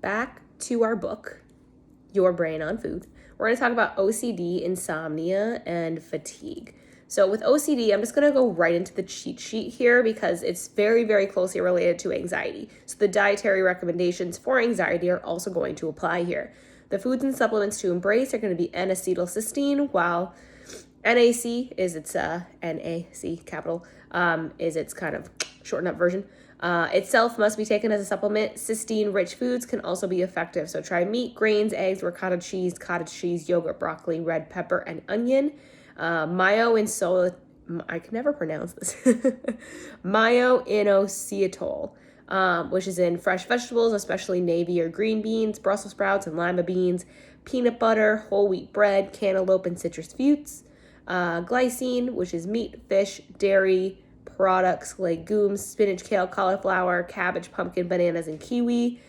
back to our book, Your Brain on Food. We're going to talk about OCD, insomnia, and fatigue. So with OCD, I'm just going to go right into the cheat sheet here because it's very, very closely related to anxiety. So the dietary recommendations for anxiety are also going to apply here. The foods and supplements to embrace are going to be N-acetylcysteine, while NAC is its NAC capital is its kind of shortened up version. Itself must be taken as a supplement. Cysteine-rich foods can also be effective. So try meat, grains, eggs, ricotta cheese, cottage cheese, yogurt, broccoli, red pepper, and onion. I can never pronounce this. Myo-inositol, which is in fresh vegetables, especially navy or green beans, Brussels sprouts and lima beans, peanut butter, whole wheat bread, cantaloupe, and citrus fruits. Glycine, which is meat, fish, dairy products, legumes, spinach, kale, cauliflower, cabbage, pumpkin, bananas, and kiwi.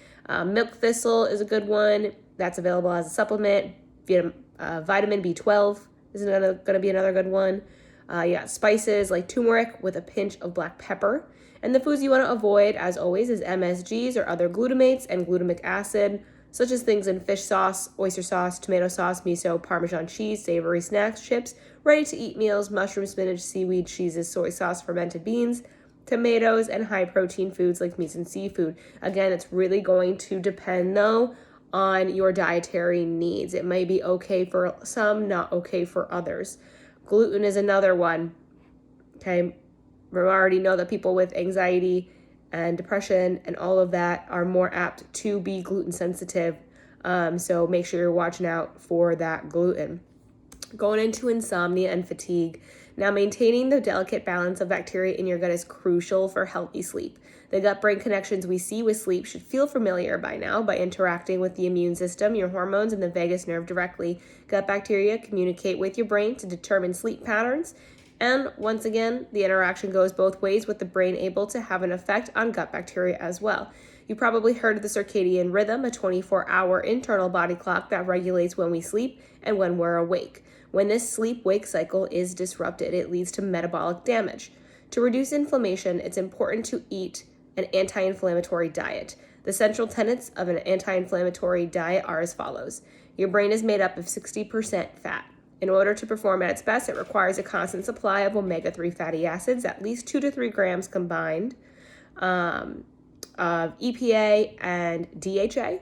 Milk thistle is a good one. That's available as a supplement. Vitamin B12 is going to be another good one. Spices like turmeric with a pinch of black pepper. And the foods you want to avoid, as always, is MSGs or other glutamates and glutamic acid, such as things in fish sauce, oyster sauce, tomato sauce, miso, Parmesan cheese, savory snacks, chips, ready-to-eat meals, mushroom, spinach, seaweed, cheeses, soy sauce, fermented beans, tomatoes, and high-protein foods like meats and seafood. Again, it's really going to depend, though, on your dietary needs. It may be okay for some, not okay for others. Gluten is another one. Okay, we already know that people with anxiety and depression and all of that are more apt to be gluten sensitive. So make sure you're watching out for that gluten. Going into insomnia and fatigue. Now, maintaining the delicate balance of bacteria in your gut is crucial for healthy sleep. The gut-brain connections we see with sleep should feel familiar by now. By interacting with the immune system, your hormones, and the vagus nerve directly, gut bacteria communicate with your brain to determine sleep patterns. And once again, the interaction goes both ways, with the brain able to have an effect on gut bacteria as well. You probably heard of the circadian rhythm, a 24-hour internal body clock that regulates when we sleep and when we're awake. When this sleep-wake cycle is disrupted, it leads to metabolic damage. To reduce inflammation, it's important to eat an anti-inflammatory diet. The central tenets of an anti-inflammatory diet are as follows. Your brain is made up of 60% fat. In order to perform at its best, it requires a constant supply of omega-3 fatty acids, at least 2 to 3 grams combined, of EPA and DHA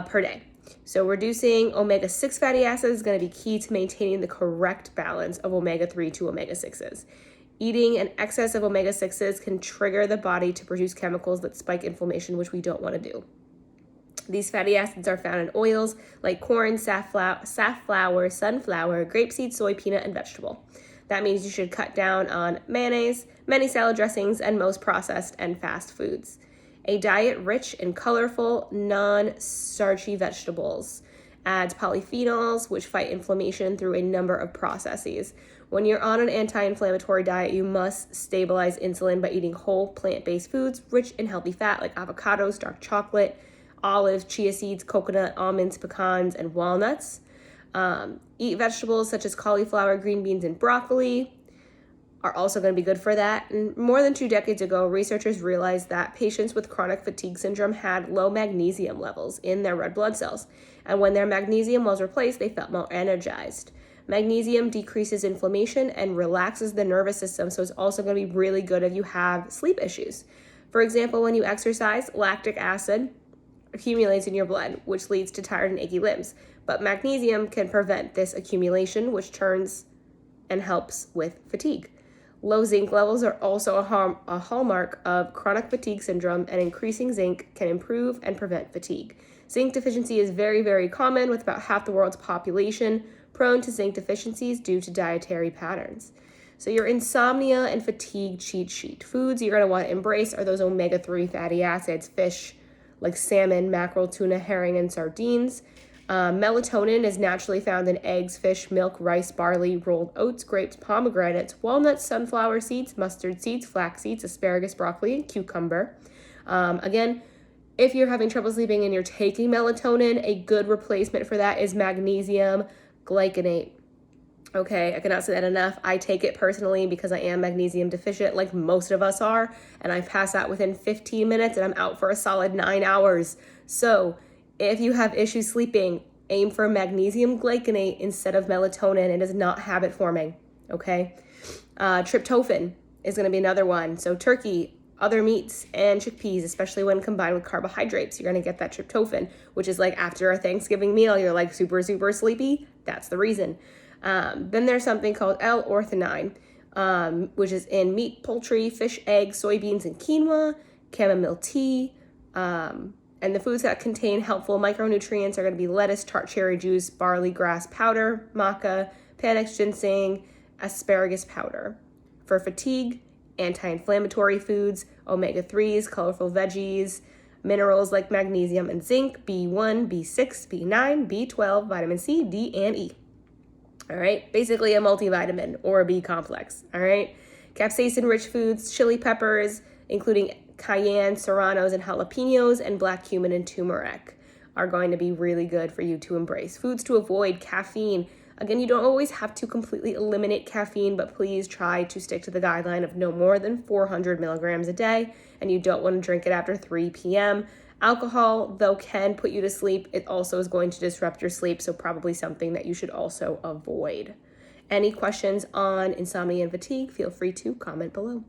per day. So reducing omega-6 fatty acids is going to be key to maintaining the correct balance of omega-3 to omega-6s. Eating an excess of omega-6s can trigger the body to produce chemicals that spike inflammation, which we don't want to do. These fatty acids are found in oils like corn, safflower, sunflower, grapeseed, soy, peanut, and vegetable. That means you should cut down on mayonnaise, many salad dressings, and most processed and fast foods. A diet rich in colorful, non-starchy vegetables adds polyphenols, which fight inflammation through a number of processes. When you're on an anti-inflammatory diet, you must stabilize insulin by eating whole plant-based foods rich in healthy fat like avocados, dark chocolate, olives, chia seeds, coconut, almonds, pecans, and walnuts. Eat vegetables such as cauliflower, green beans, and broccoli are also going to be good for that. And more than 2 decades ago, researchers realized that patients with chronic fatigue syndrome had low magnesium levels in their red blood cells. And when their magnesium was replaced, they felt more energized. Magnesium decreases inflammation and relaxes the nervous system, so it's also going to be really good if you have sleep issues. For example, when you exercise, lactic acid accumulates in your blood, which leads to tired and achy limbs. But magnesium can prevent this accumulation, which turns and helps with fatigue. Low zinc levels are also a hallmark of chronic fatigue syndrome, and increasing zinc can improve and prevent fatigue. Zinc deficiency is very, very common, with about half the world's population prone to zinc deficiencies due to dietary patterns. So your insomnia and fatigue cheat sheet. Foods you're going to want to embrace are those omega-3 fatty acids, fish like salmon, mackerel, tuna, herring, and sardines. Melatonin is naturally found in eggs, fish, milk, rice, barley, rolled oats, grapes, pomegranates, walnuts, sunflower seeds, mustard seeds, flax seeds, asparagus, broccoli, and cucumber. Again, if you're having trouble sleeping and you're taking melatonin, a good replacement for that is magnesium glycinate. Okay, I cannot say that enough. I take it personally because I am magnesium deficient, like most of us are, and I pass out within 15 minutes and I'm out for a solid 9 hours. So if you have issues sleeping, aim for magnesium glycinate instead of melatonin. It is not habit forming, okay? Tryptophan is going to be another one. So turkey, other meats, and chickpeas, especially when combined with carbohydrates, you're going to get that tryptophan, which is like after a Thanksgiving meal, you're like super, super sleepy. That's the reason. Then there's something called L-orthinine, which is in meat, poultry, fish, eggs, soybeans, and quinoa, chamomile tea. And the foods that contain helpful micronutrients are going to be lettuce, tart cherry juice, barley grass powder, maca, panax ginseng, asparagus powder. For fatigue, anti-inflammatory foods, omega-3s, colorful veggies, minerals like magnesium and zinc, B1, B6, B9, B12, vitamin C, D, and E. All right, basically a multivitamin or a B complex. All right, capsaicin-rich foods, chili peppers, including cayenne, serranos, and jalapenos, and black cumin and turmeric are going to be really good for you to embrace. Foods to avoid: caffeine. Again, you don't always have to completely eliminate caffeine, but please try to stick to the guideline of no more than 400 milligrams a day, and you don't want to drink it after 3 p.m. Alcohol, though, can put you to sleep. It also is going to disrupt your sleep, so probably something that you should also avoid. Any questions on insomnia and fatigue, feel free to comment below.